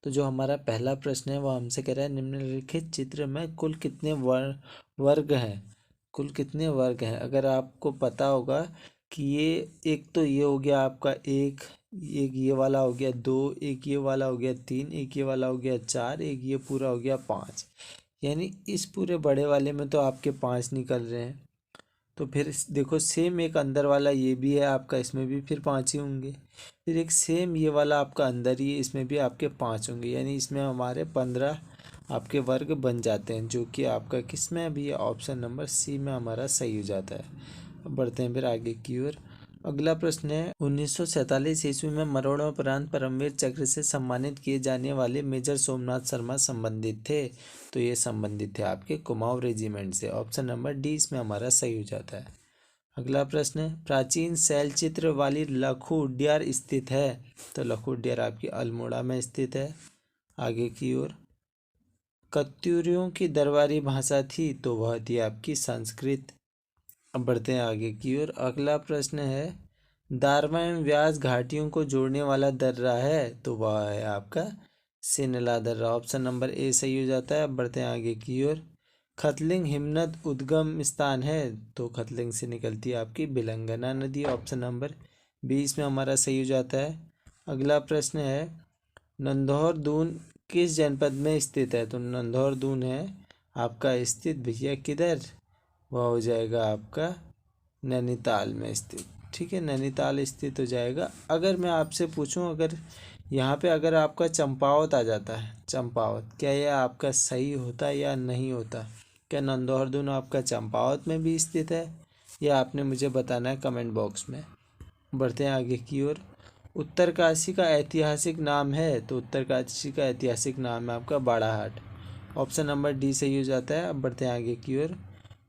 तो जो हमारा पहला प्रश्न है वो हमसे कह रहा है निम्नलिखित चित्र में कुल कितने वर्ग हैं, कुल कितने वर्ग हैं। अगर आपको पता होगा कि ये एक तो ये हो गया आपका एक ये वाला हो गया दो, एक ये वाला हो गया तीन, एक ये वाला हो गया चार, एक ये पूरा हो गया पाँच, यानी इस पूरे बड़े वाले में तो आपके पाँच निकल रहे हैं। तो फिर देखो सेम एक अंदर वाला ये भी है आपका, इसमें भी फिर पाँच ही होंगे। फिर एक सेम ये वाला आपका अंदर ही है, इसमें भी आपके पाँच होंगे, यानी इसमें हमारे 15 आपके वर्ग बन जाते हैं, जो कि आपका किस में अभी ऑप्शन नंबर सी में हमारा सही हो जाता है। अब बढ़ते हैं फिर आगे की ओर। अगला प्रश्न है 1947 ईस्वी में मरणोपरांत परमवीर चक्र से सम्मानित किए जाने वाले मेजर सोमनाथ शर्मा संबंधित थे। तो ये संबंधित थे आपके कुमाऊं रेजिमेंट से। ऑप्शन नंबर डी इसमें हमारा सही हो जाता है। अगला प्रश्न है प्राचीन शैल चित्र वाली लखू उड्यार स्थित है। तो लखू उड्यार आपकी अल्मोड़ा में स्थित है। आगे की ओर कत्यूरियों की दरबारी भाषा थी, तो वह थी आपकी संस्कृत। अब बढ़ते हैं आगे की ओर। अगला प्रश्न है दारमा एवं व्यास घाटियों को जोड़ने वाला दर्रा है, तो वह है आपका सिनला दर्रा। ऑप्शन नंबर ए सही हो जाता है। अब बढ़ते हैं आगे की ओर। खतलिंग हिमनद उद्गम स्थान है, तो खतलिंग से निकलती है आपकी बिलंगना नदी। ऑप्शन नंबर 20 में हमारा सही हो जाता है। अगला प्रश्न है नंदौर दून किस जनपद में स्थित है। तो नंदौर दून है आपका स्थित भैया किधर, वह हो जाएगा आपका नैनीताल में स्थित। ठीक है, नैनीताल स्थित हो जाएगा। अगर मैं आपसे पूछूं, अगर यहाँ पे अगर आपका चंपावत आ जाता है, चंपावत, क्या यह आपका सही होता या नहीं होता। क्या नंदौरदून आपका चंपावत में भी स्थित है, यह आपने मुझे बताना है कमेंट बॉक्स में। बढ़ते हैं आगे की ओर। उत्तरकाशी का ऐतिहासिक नाम है, तो उत्तरकाशी का ऐतिहासिक नाम है आपका बाड़ाहाट। ऑप्शन नंबर डी सही हो जाता है। अब बढ़ते हैं आगे की ओर।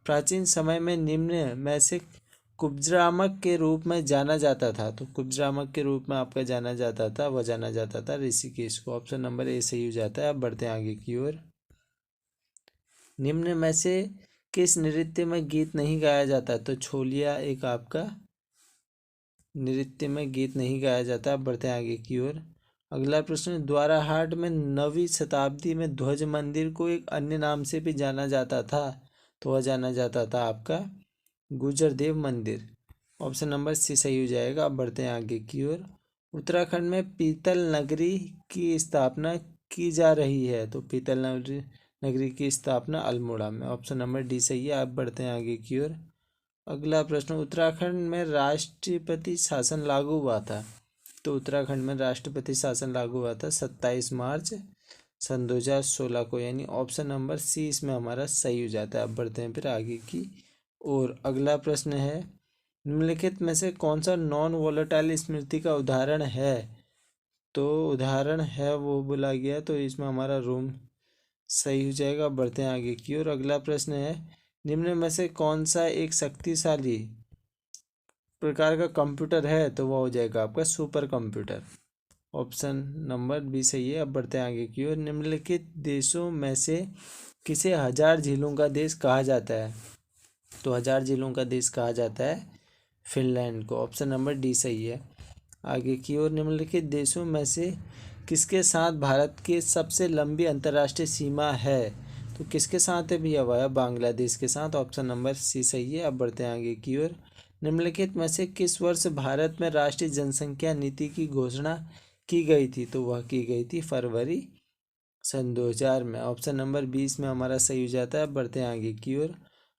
प्राचीन समय में निम्न में से कुब्जरामक के रूप में जाना जाता था, तो कुब्जरामक के रूप में आपका जाना जाता था, वह जाना जाता था ऋषिकेश को। ऑप्शन नंबर ए सही हो जाता है। अब बढ़ते हैं आगे की ओर। निम्न में से किस नृत्य में गीत नहीं गाया जाता, तो छोलिया एक आपका नृत्य में गीत नहीं गाया जाता। अब बढ़ते हैं आगे की ओर। अगला प्रश्न द्वाराहाट में 9वीं शताब्दी में ध्वज मंदिर को एक अन्य नाम से भी जाना जाता था, तो वह जाना जाता था आपका गुजरदेव मंदिर। ऑप्शन नंबर सी सही हो जाएगा। अब बढ़ते हैं आगे की ओर। उत्तराखंड में पीतल नगरी की स्थापना की जा रही है, तो पीतल नगरी की स्थापना अल्मोड़ा में। ऑप्शन नंबर डी सही है। अब बढ़ते हैं आगे की ओर। अगला प्रश्न उत्तराखंड में राष्ट्रपति शासन लागू हुआ था, तो उत्तराखंड में राष्ट्रपति शासन लागू हुआ था 27 मार्च सन 2016 को, यानी ऑप्शन नंबर सी इसमें हमारा सही हो जाता है। अब बढ़ते हैं फिर आगे की और अगला प्रश्न है निम्नलिखित में से कौन सा नॉन वोलेटाइल स्मृति का उदाहरण है। तो उदाहरण है वो बोला गया, तो इसमें हमारा रोम सही हो जाएगा। अब बढ़ते हैं आगे की और अगला प्रश्न है निम्न में से कौन सा एक शक्तिशाली प्रकार का कंप्यूटर है, तो वह हो जाएगा आपका supercomputer. Option number B सही है। अब बढ़ते हैं आगे की ओर। निम्नलिखित देशों में से किसे 1000 झीलों का देश कहा जाता है, तो 1000 झीलों का देश कहा जाता है फिनलैंड को। ऑप्शन नंबर डी सही है। आगे की ओर निम्नलिखित देशों में से किसके साथ भारत की सबसे लंबी अंतर्राष्ट्रीय सीमा है, तो किसके साथ है भैया, वह बांग्लादेश के साथ। ऑप्शन नंबर सी सही है। अब बढ़ते हैं आगे की ओर। निम्नलिखित में से किस वर्ष भारत में राष्ट्रीय जनसंख्या नीति की घोषणा की गई थी, तो वह की गई थी फरवरी सन 2000 में। ऑप्शन नंबर 20 में हमारा सही हो जाता है। बढ़ते हैं आगे की ओर।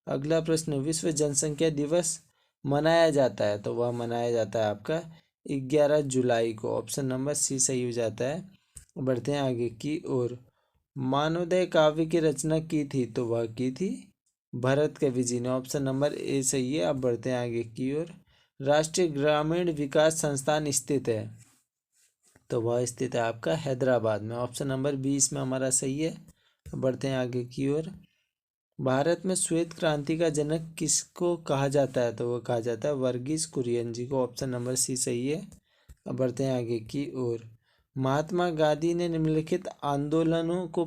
अगला प्रश्न विश्व जनसंख्या दिवस मनाया जाता है, तो वह मनाया जाता है आपका 11 जुलाई को। ऑप्शन नंबर सी सही हो जाता है। बढ़ते हैं आगे की ओर। मानवोदय काव्य की रचना की थी, तो वह की थी भरत कवि जी ने। ऑप्शन नंबर ए सही है। अब बढ़ते हैं आगे की ओर। राष्ट्रीय ग्रामीण विकास संस्थान स्थित है, तो वह स्थित है आपका हैदराबाद में। ऑप्शन नंबर 20 में हमारा सही है। बढ़ते हैं आगे की ओर। भारत में श्वेत क्रांति का जनक किसको कहा जाता है, तो वो कहा जाता है वर्गीज कुरियन जी को। ऑप्शन नंबर सी सही है। अब बढ़ते हैं आगे की ओर। महात्मा गांधी ने निम्नलिखित आंदोलनों को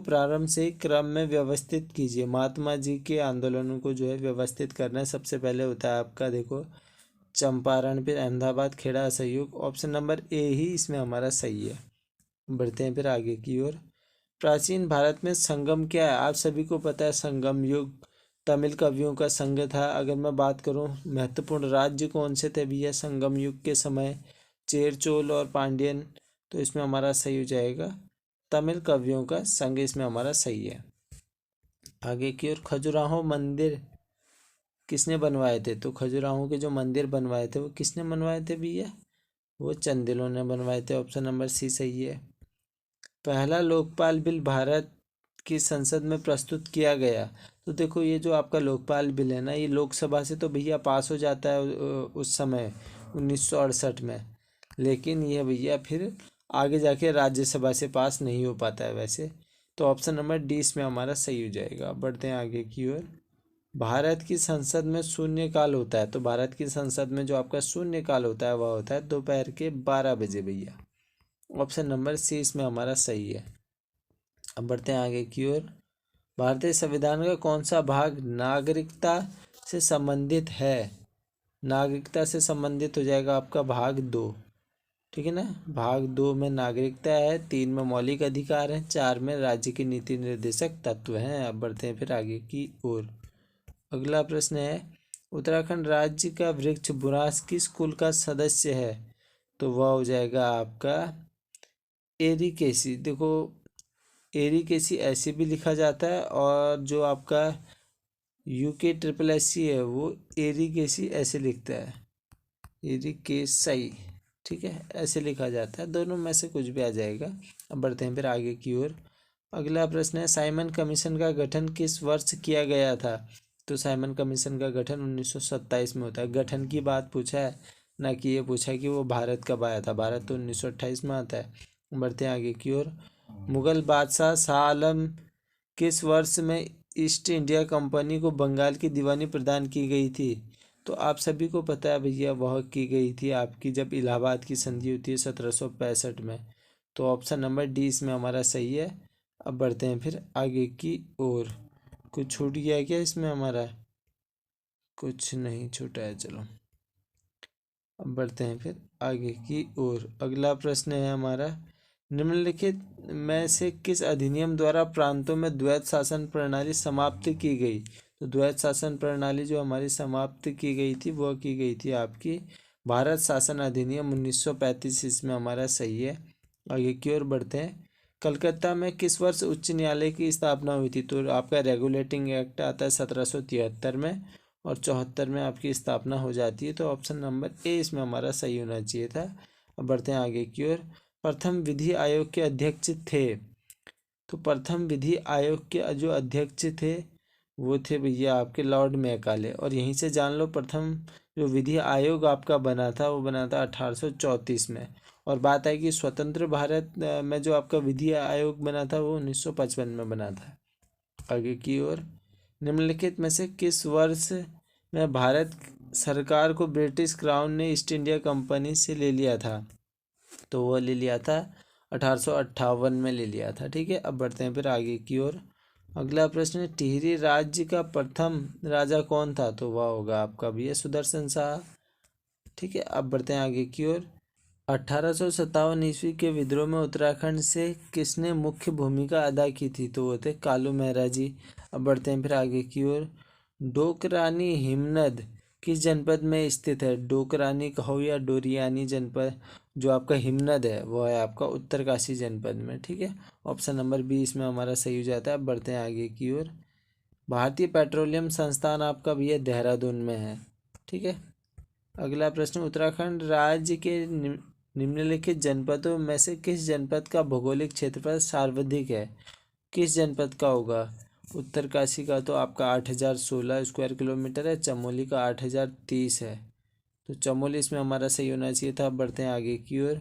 प्रारंभ से क्रम में व्यवस्थित कीजिए। महात्मा जी के आंदोलनों को जो है व्यवस्थित करना है, सबसे पहले होता है आपका देखो चंपारण, फिर अहमदाबाद, खेड़ा, असहयोग। ऑप्शन नंबर ए ही इसमें हमारा सही है। बढ़ते हैं फिर आगे की ओर। प्राचीन भारत में संगम क्या है? आप सभी को पता है संगम युग तमिल कवियों का संग था। अगर मैं बात करूं महत्वपूर्ण राज्य कौन से थे भैया संगम युग के समय, चेर, चोल और पांड्यन। तो इसमें हमारा सही हो जाएगा तमिल कवियों का संग, इसमें हमारा सही है। आगे की ओर खजुराहो मंदिर किसने बनवाए थे? तो खजुराहो के जो मंदिर बनवाए थे वो किसने बनवाए थे भैया? वो चंदेलों ने बनवाए थे। ऑप्शन नंबर सी सही है। पहला लोकपाल बिल भारत की संसद में प्रस्तुत किया गया। तो देखो ये जो आपका लोकपाल बिल है ना, ये लोकसभा से तो भैया पास हो जाता है उस समय 1968 में, लेकिन ये भैया फिर आगे जाके राज्यसभा से पास नहीं हो पाता है वैसे। तो ऑप्शन नंबर डी इसमें हमारा सही हो जाएगा। बढ़ते हैं आगे की ओर। भारत की संसद में शून्यकाल होता है। तो भारत की संसद में जो आपका शून्यकाल होता है वह होता है दोपहर के 12 बजे भैया। ऑप्शन नंबर सी इसमें हमारा सही है। अब बढ़ते हैं आगे की ओर। भारतीय संविधान का कौन सा भाग नागरिकता से संबंधित है? नागरिकता से संबंधित हो जाएगा आपका भाग 2, ठीक है ना। भाग 2 में नागरिकता है, 3 में मौलिक अधिकार है, 4 में राज्य की नीति निर्देशक तत्व हैं। अब बढ़ते हैं फिर आगे की ओर। अगला प्रश्न है उत्तराखंड राज्य का वृक्ष बुरांश किस कुल का सदस्य है? तो वह हो जाएगा आपका एरिकेसी। देखो एरिकेसी ऐसे भी लिखा जाता है और जो आपका UK SSS है वो एरिकेसी ऐसे लिखता है, एरिकेसाई, ठीक है, ऐसे लिखा जाता है। दोनों में से कुछ भी आ जाएगा। अब बढ़ते हैं फिर आगे की ओर। अगला प्रश्न है साइमन कमीशन का गठन किस वर्ष किया गया था? तो साइमन कमीशन का गठन 1927 में होता है। गठन की बात पूछा है, ना कि ये पूछा है कि वो भारत कब आया था। भारत तो 1928 में आता है। बढ़ते हैं आगे की ओर। मुगल बादशाह शाह आलम किस वर्ष में ईस्ट इंडिया कंपनी को बंगाल की दीवानी प्रदान की गई थी? तो आप सभी को पता है भैया वह की गई थी आपकी जब इलाहाबाद की संधि होती है 1765 में। तो ऑप्शन नंबर डी इसमें हमारा सही है। अब बढ़ते हैं फिर आगे की ओर। कुछ छूट गया क्या इसमें हमारा? कुछ नहीं छूटा है, चलो। अब बढ़ते हैं फिर आगे की ओर। अगला प्रश्न है हमारा निम्नलिखित में से किस अधिनियम द्वारा प्रांतों में द्वैत शासन प्रणाली समाप्त की गई? तो द्वैत शासन प्रणाली जो हमारी समाप्त की गई थी वह की गई थी आपकी भारत शासन अधिनियम 1935, इसमें हमारा सही है। आगे की ओर बढ़ते हैं। कलकत्ता में किस वर्ष उच्च न्यायालय की स्थापना हुई थी? तो आपका रेगुलेटिंग एक्ट आता है 1773 में और 74 में आपकी स्थापना हो जाती है। तो ऑप्शन नंबर ए इसमें हमारा सही होना चाहिए था। अब बढ़ते हैं आगे की ओर। प्रथम विधि आयोग के अध्यक्ष थे। तो प्रथम विधि आयोग के जो अध्यक्ष थे वो थे भैया आपके लॉर्ड मैकाले। और यहीं से जान लो प्रथम जो विधि आयोग आपका बना था वो बना था 1834 में। और बात है कि स्वतंत्र भारत में जो आपका विधि आयोग बना था वो 1955 में बना था। आगे की ओर। निम्नलिखित में से किस वर्ष में भारत सरकार को ब्रिटिश क्राउन ने ईस्ट इंडिया कंपनी से ले लिया था? तो वह ले लिया था 1858 में ले लिया था, ठीक है। अब बढ़ते हैं फिर आगे की ओर। अगला प्रश्न है टिहरी राज्य का प्रथम राजा कौन था? तो वह होगा आपका भैया सुदर्शन शाह, ठीक है। अब बढ़ते हैं आगे की ओर। 1857 ईस्वी के विद्रोह में उत्तराखंड से किसने मुख्य भूमिका अदा की थी? तो वो थे कालू मेहरा जी। अब बढ़ते हैं फिर आगे की ओर। डोकरानी हिमनद किस जनपद में स्थित है? डोकरानी कहो या डोरियानी जनपद, जो आपका हिमनद है वो है आपका उत्तरकाशी जनपद में, ठीक है। ऑप्शन नंबर बी इसमें हमारा सही हो जाता है। अब बढ़ते हैं आगे की ओर। भारतीय पेट्रोलियम संस्थान आपका भैया देहरादून में है, ठीक है। अगला प्रश्न उत्तराखंड राज्य के निम्नलिखित जनपदों में से किस जनपद का भौगोलिक क्षेत्रफल सर्वाधिक है? किस जनपद का होगा? उत्तरकाशी का तो आपका 8016 स्क्वायर किलोमीटर है, चमोली का 8030 है। तो चमोली इसमें हमारा सही होना चाहिए था। अब बढ़ते हैं आगे की ओर।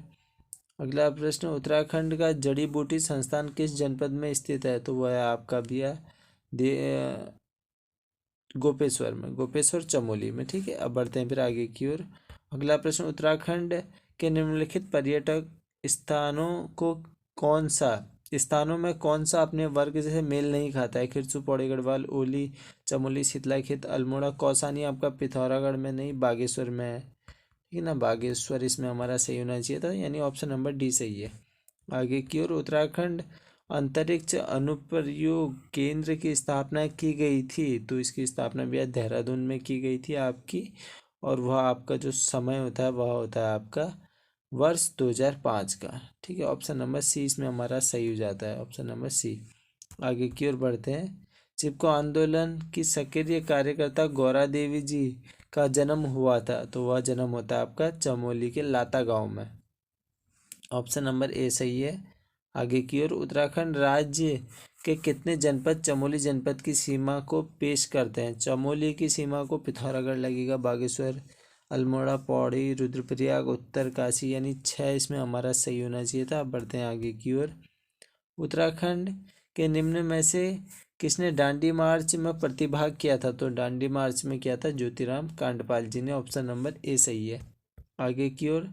अगला प्रश्न उत्तराखंड का जड़ी बूटी संस्थान किस जनपद में स्थित है? तो वह है आपका भैया गोपेश्वर में, गोपेश्वर चमोली में, ठीक है। अब बढ़ते हैं फिर आगे की ओर। अगला प्रश्न उत्तराखंड के निम्नलिखित पर्यटक स्थानों में कौन सा अपने वर्ग से मेल नहीं खाता है? खिरसू, पौड़ी गढ़वाल, ओली, चमोली, शीतलाखेत, अल्मोड़ा, कौसानी आपका पिथौरागढ़ में नहीं बागेश्वर में है। ठीक है ना। बागेश्वर इसमें हमारा सही होना चाहिए था, यानी ऑप्शन नंबर डी सही है। आगे की ओर, उत्तराखंड अंतरिक्ष अनुप्रयोग केंद्र की स्थापना की गई थी, तो इसकी स्थापना भी देहरादून में की गई थी आपकी, और वह आपका जो समय होता है वह होता है आपका वर्ष 2005 का। ठीक है, ऑप्शन नंबर सी इसमें हमारा सही हो जाता है, ऑप्शन नंबर सी। आगे की ओर बढ़ते हैं। चिपको आंदोलन की सक्रिय कार्यकर्ता गौरा देवी जी का जन्म हुआ था, तो वह जन्म होता है आपका चमोली के लाता गांव में, ऑप्शन नंबर ए सही है। आगे की ओर, उत्तराखंड राज्य के कितने जनपद चमोली जनपद की सीमा को पेश करते हैं? चमोली की सीमा को पिथौरागढ़ लगेगा, बागेश्वर, अल्मोड़ा, पौड़ी, रुद्रप्रयाग, उत्तरकाशी, यानी 6 इसमें हमारा सही होना चाहिए था। अब बढ़ते हैं आगे की ओर। उत्तराखंड के निम्न में से किसने दांडी मार्च में प्रतिभाग किया था? तो दांडी मार्च में किया था ज्योतिराम कांडपाल जी ने, ऑप्शन नंबर ए सही है। आगे की ओर,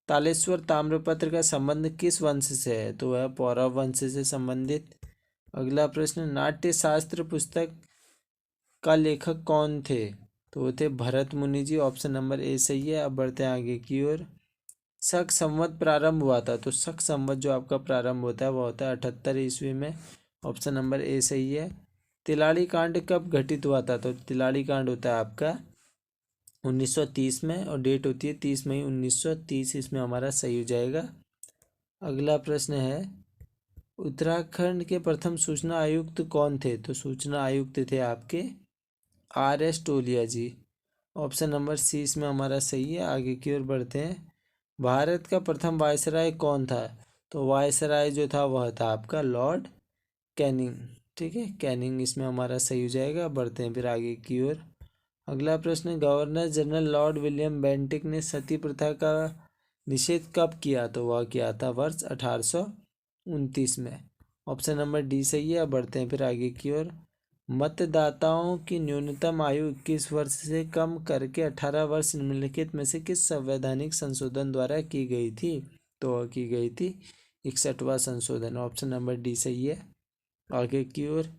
तालेश्वर ताम्रपत्र का संबंध किस वंश से है? तो वह पौरव वंश से संबंधित। अगला प्रश्न, नाट्य शास्त्र पुस्तक का लेखक कौन थे? तो वो थे भरत मुनि जी, ऑप्शन नंबर ए सही है। अब बढ़ते हैं आगे की ओर। शक संवत प्रारंभ हुआ था, तो शक संवत जो आपका प्रारंभ होता है वह होता है 78 ईस्वी में, ऑप्शन नंबर ए सही है। तिलाड़ी कांड कब घटित हुआ था? तो तिलाड़ी कांड होता है आपका 1930 में, और डेट होती है 30 मई 1930, इसमें हमारा सही हो जाएगा। अगला प्रश्न है, उत्तराखंड के प्रथम सूचना आयुक्त कौन थे? तो सूचना आयुक्त थे आपके RS टोलिया जी, ऑप्शन नंबर सी इसमें हमारा सही है। आगे की ओर बढ़ते हैं। भारत का प्रथम वायसराय कौन था? तो वायसराय जो था वह था आपका लॉर्ड कैनिंग। ठीक है, कैनिंग इसमें हमारा सही हो जाएगा। बढ़ते हैं फिर आगे की ओर। अगला प्रश्न, governor general Lord William Bentinck ने सती प्रथा का निषेध कब किया? तो वह किया था वर्ष 1829 में, ऑप्शन नंबर डी सही है। बढ़ते हैं फिर आगे की ओर। मतदाताओं की न्यूनतम आयु 21 वर्ष से कम करके 18 वर्ष निम्नलिखित में से किस संवैधानिक संशोधन द्वारा की गई थी? तो वह की गई थी 61वां संशोधन, ऑप्शन नंबर डी सही है। आगे की ओर,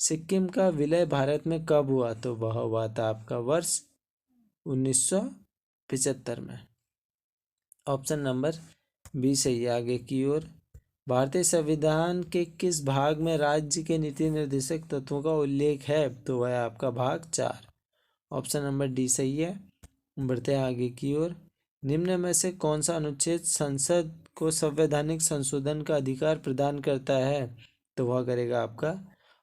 सिक्किम का विलय भारत में कब हुआ? तो वह हुआ था आपका वर्ष 1975 में, ऑप्शन नंबर बी सही है। आगे की ओर, भारतीय संविधान के किस भाग में राज्य के नीति निर्देशक तत्वों का उल्लेख है? तो वह है आपका भाग 4, ऑप्शन नंबर डी सही है। बढ़ते हैं आगे की ओर। निम्न में से कौन सा अनुच्छेद संसद को संवैधानिक संशोधन का अधिकार प्रदान करता है? तो वह करेगा आपका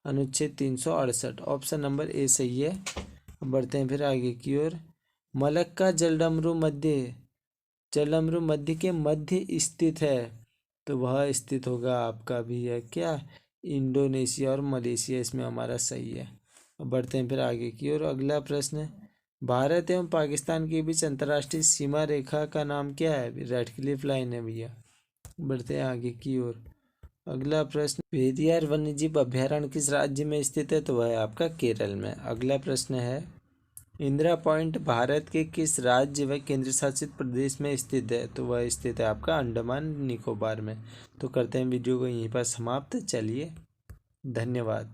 अनुच्छेद 368, ऑप्शन नंबर ए सही है। बढ़ते हैं फिर आगे की ओर। मलक्का जलडमरू मध्य के मध्य स्थित है, तो वह स्थित होगा आपका भी है क्या, इंडोनेशिया और मलेशिया, इसमें हमारा सही है। अब बढ़ते हैं फिर आगे की ओर। अगला प्रश्न, भारत एवं पाकिस्तान के बीच अंतर्राष्ट्रीय सीमा रेखा का नाम क्या है? रेड क्लिफ लाइन है भैया। बढ़ते हैं आगे की ओर। अगला प्रश्न, पेरियार वन्यजीव अभ्यारण्य किस राज्य में स्थित है? तो वह है आपका केरल में। अगला प्रश्न है, इंदिरा पॉइंट भारत के किस राज्य व केंद्र शासित प्रदेश में स्थित है? तो वह स्थित है आपका अंडमान निकोबार में। तो करते हैं वीडियो को यहीं पर समाप्त। चलिए, धन्यवाद।